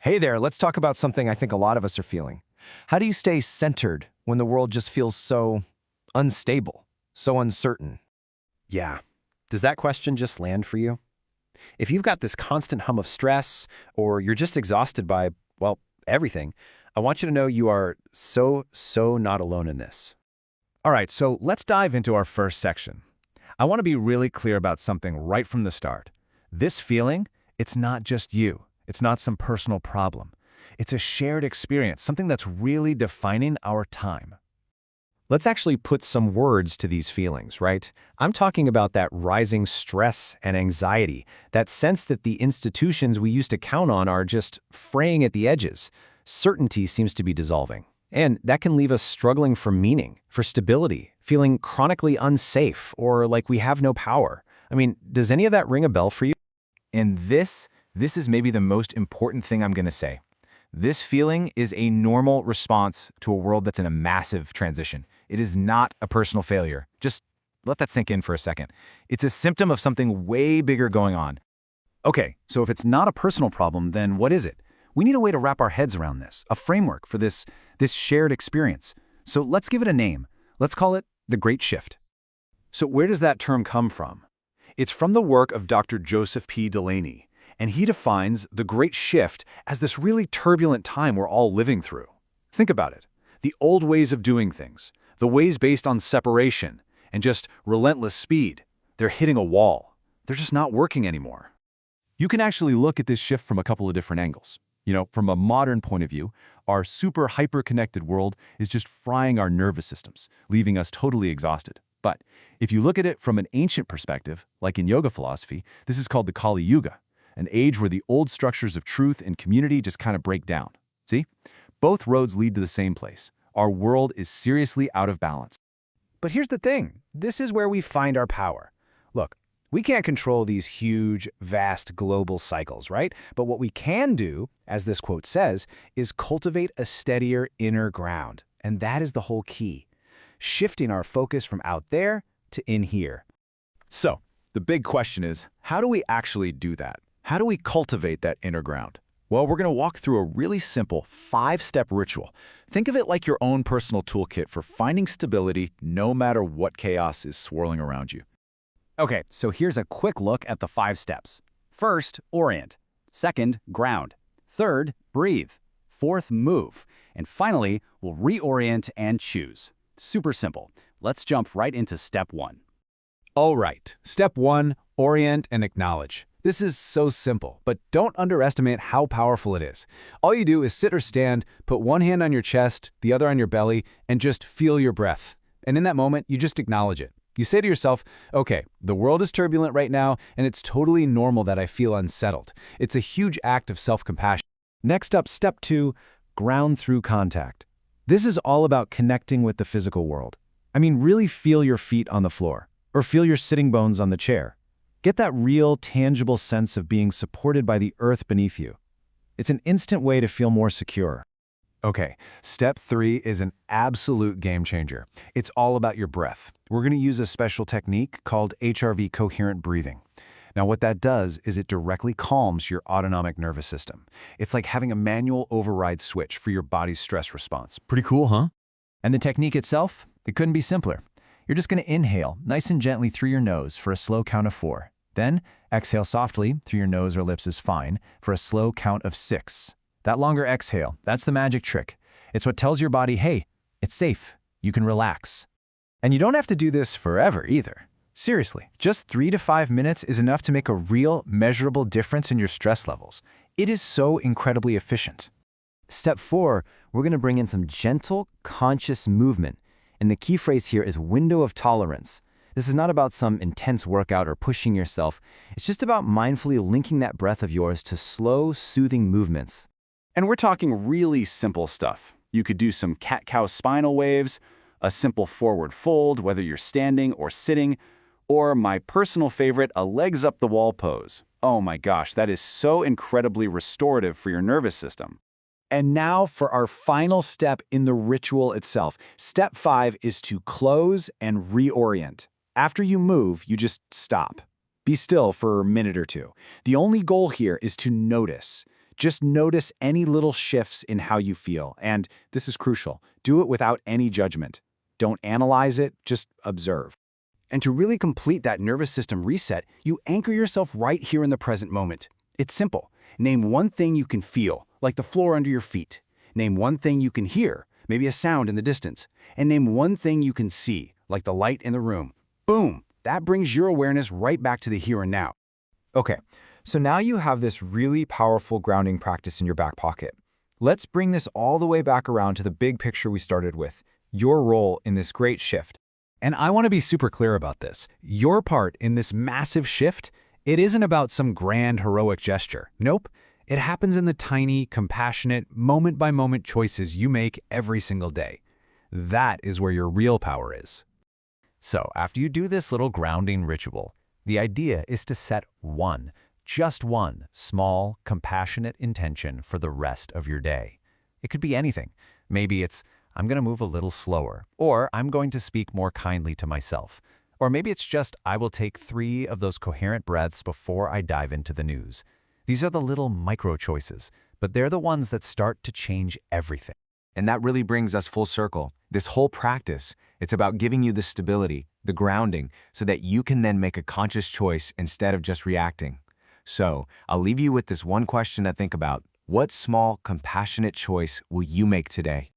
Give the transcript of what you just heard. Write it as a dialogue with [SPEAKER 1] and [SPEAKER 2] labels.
[SPEAKER 1] Hey there, let's talk about something I think a lot of us are feeling. How do you stay centered when the world just feels so unstable, so uncertain?
[SPEAKER 2] Yeah. Does that question just land for you? If you've got this constant hum of stress, or you're just exhausted by, well, everything, I want you to know you are so not alone in this.
[SPEAKER 3] All right, so let's dive into our first section. I want to be really clear about something right from the start. This feeling, it's not just you. It's not some personal problem. It's a shared experience, something that's really defining our time.
[SPEAKER 2] Let's actually put some words to these feelings, right? I'm talking about that rising stress and anxiety, that sense that the institutions we used to count on are just fraying at the edges. Certainty seems to be dissolving. And that can leave us struggling for meaning, for stability, feeling chronically unsafe or like we have no power. I mean, does any of that ring a bell for you?
[SPEAKER 3] And this is maybe the most important thing I'm going to say. This feeling is a normal response to a world that's in a massive transition. It is not a personal failure. Just let that sink in for a second. It's a symptom of something way bigger going on.
[SPEAKER 4] Okay, so if it's not a personal problem, then what is it? We need a way to wrap our heads around this, a framework for this shared experience. So let's give it a name. Let's call it the Great Shift. So where does that term come from? It's from the work of Dr. Joseph P. Delaney, and he defines the Great Shift as this really turbulent time we're all living through. Think about it. The old ways of doing things, the ways based on separation and just relentless speed, they're hitting a wall. They're just not working anymore. You can actually look at this shift from a couple of different angles. From a modern point of view, our super hyper-connected world is just frying our nervous systems, leaving us totally exhausted. But if you look at it from an ancient perspective, like in yoga philosophy, this is called the Kali Yuga, an age where the old structures of truth and community just kind of break down. See? Both roads lead to the same place. Our world is seriously out of balance.
[SPEAKER 2] But here's the thing. This is where we find our power. Look, we can't control these huge, vast global cycles, right? But what we can do, as this quote says, is cultivate a steadier inner ground. And that is the whole key. Shifting our focus from out there to in here.
[SPEAKER 4] So, the big question is, how do we actually do that? How do we cultivate that inner ground? Well, we're going to walk through a really simple 5-step ritual. Think of it like your own personal toolkit for finding stability no matter what chaos is swirling around you.
[SPEAKER 5] Okay, so here's a quick look at the 5 steps. First, orient. Second, ground. Third, breathe. Fourth, move. And finally, we'll reorient and choose. Super simple. Let's jump right into step 1.
[SPEAKER 2] All right, step 1, orient and acknowledge. This is so simple, but don't underestimate how powerful it is. All you do is sit or stand, put one hand on your chest, the other on your belly, and just feel your breath. And in that moment, you just acknowledge it. You say to yourself, okay, the world is turbulent right now, and it's totally normal that I feel unsettled. It's a huge act of self-compassion. Next up, step 2, ground through contact. This is all about connecting with the physical world. I mean, really feel your feet on the floor, or feel your sitting bones on the chair. Get that real, tangible sense of being supported by the earth beneath you. It's an instant way to feel more secure. Okay, step 3 is an absolute game changer. It's all about your breath. We're going to use a special technique called HRV coherent breathing. Now, what that does is it directly calms your autonomic nervous system. It's like having a manual override switch for your body's stress response. Pretty cool, huh?
[SPEAKER 1] And the technique itself? It couldn't be simpler. You're just going to inhale nice and gently through your nose for a slow count of 4. Then exhale softly through your nose or lips is fine for a slow count of 6. That longer exhale, that's the magic trick. It's what tells your body, hey, it's safe. You can relax. And you don't have to do this forever either. Seriously, just 3 to 5 minutes is enough to make a real, measurable difference in your stress levels. It is so incredibly efficient.
[SPEAKER 6] Step 4, we're going to bring in some gentle, conscious movement. And the key phrase here is window of tolerance. This is not about some intense workout or pushing yourself. It's just about mindfully linking that breath of yours to slow, soothing movements.
[SPEAKER 4] And we're talking really simple stuff. You could do some cat-cow spinal waves, a simple forward fold, whether you're standing or sitting, or my personal favorite, a legs up the wall pose. Oh my gosh, that is so incredibly restorative for your nervous system.
[SPEAKER 2] And now for our final step in the ritual itself. Step 5 is to close and reorient. After you move, you just stop. Be still for a minute or two. The only goal here is to notice.
[SPEAKER 4] Just notice any little shifts in how you feel, and this is crucial. Do it without any judgment. Don't analyze it, just observe.
[SPEAKER 2] And to really complete that nervous system reset, you anchor yourself right here in the present moment. It's simple. Name one thing you can feel, like the floor under your feet. Name one thing you can hear, maybe a sound in the distance. And name one thing you can see, like the light in the room. Boom! That brings your awareness right back to the here and now.
[SPEAKER 6] Okay, so now you have this really powerful grounding practice in your back pocket. Let's bring this all the way back around to the big picture we started with, your role in this great shift.
[SPEAKER 2] And I want to be super clear about this. Your part in this massive shift, it isn't about some grand heroic gesture. Nope. It happens in the tiny, compassionate, moment-by-moment choices you make every single day. That is where your real power is.
[SPEAKER 1] So, after you do this little grounding ritual, the idea is to set just one small, compassionate intention for the rest of your day. It could be anything. Maybe it's, I'm going to move a little slower, or I'm going to speak more kindly to myself. Or maybe it's just, I will take 3 of those coherent breaths before I dive into the news. These are the little micro choices, but they're the ones that start to change everything.
[SPEAKER 3] And that really brings us full circle. This whole practice, it's about giving you the stability, the grounding, so that you can then make a conscious choice instead of just reacting. So, I'll leave you with this one question to think about. What small, compassionate choice will you make today?